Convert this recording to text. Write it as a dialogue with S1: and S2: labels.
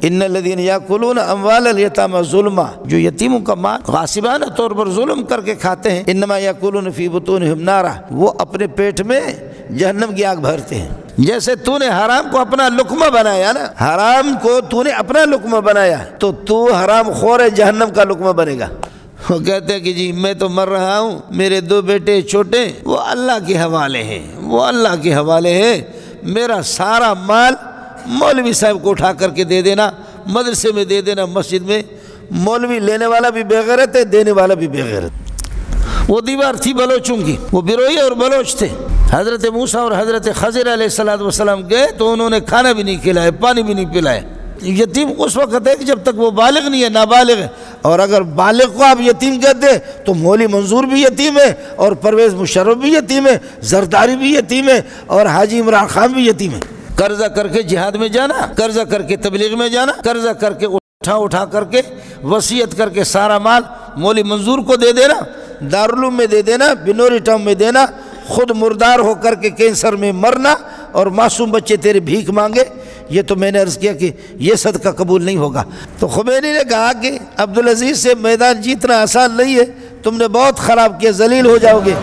S1: ان الذین یاکلون اموال الیتامی ظلما، جو یتیموں کا مال غاصبانہ طور پر ظلم کر کے کھاتے ہیں، انما یاکلون فی بطونہم نارا، وہ اپنے پیٹ میں جہنم کی آگ بھرتے ہیں۔ جیسے تو نے حرام کو اپنا لقمہ بنایا نا، حرام کو تو نے اپنا لقمہ بنایا تو تو حرام خور جہنم کا لقمہ بنے گا۔ وہ کہتے ہیں کہ جی میں تو مر رہا ہوں، میرے 2 بیٹے چھوٹے، وہ اللہ کے حوالے ہیں، وہ اللہ کے حوالے ہیں، میرا سارا مال مولوی صاحب کو اٹھا کر کے دے دینا، مدرسے میں دے دینا، مسجد میں۔ مولوی لینے والا بھی بے غیرت ہے، دینے والا بھی بے غیرت۔ وہ دیوار تھی بلوچوں کی، وہ بیروئی اور بلوچ تھے۔ حضرت موسیٰ اور حضرت خضر علیہ السلام گئے تو انہوں نے کھانا بھی نہیں کھلایا، پانی بھی نہیں پلایا۔ یتیم اس وقت ہے کہ جب تک وہ بالغ نہیں ہے، نابالغ ہے، اور اگر بالغ کو آپ یتیم کہتے ہیں تو مولی منظور بھی یتیم ہے، اور پرویز مشرف بھی یتیم ہے، زرداری بھی یتیم ہے، اور حاجی عمران خان بھی یتیم ہے۔ قرضہ کر کے جہاد میں جانا، قرضہ کر کے تبلیغ میں جانا، قرضہ کر کے اٹھا کر کے وصیت کر کے سارا مال مولی منظور کو دے دینا، دارالعلوم میں دے دینا، بنوری ٹاؤن میں دینا، خود مردار ہو کر کے کینسر میں مرنا، اور معصوم بچے تیرے بھیک مانگے، یہ تو میں نے عرض کیا کہ یہ صدقہ قبول نہیں ہوگا۔ تو خمینی نے کہا کہ عبدالعزیز سے میدان جیتنا آسان نہیں ہے، تم نے بہت خراب کیا، ذلیل ہو جاؤ گے۔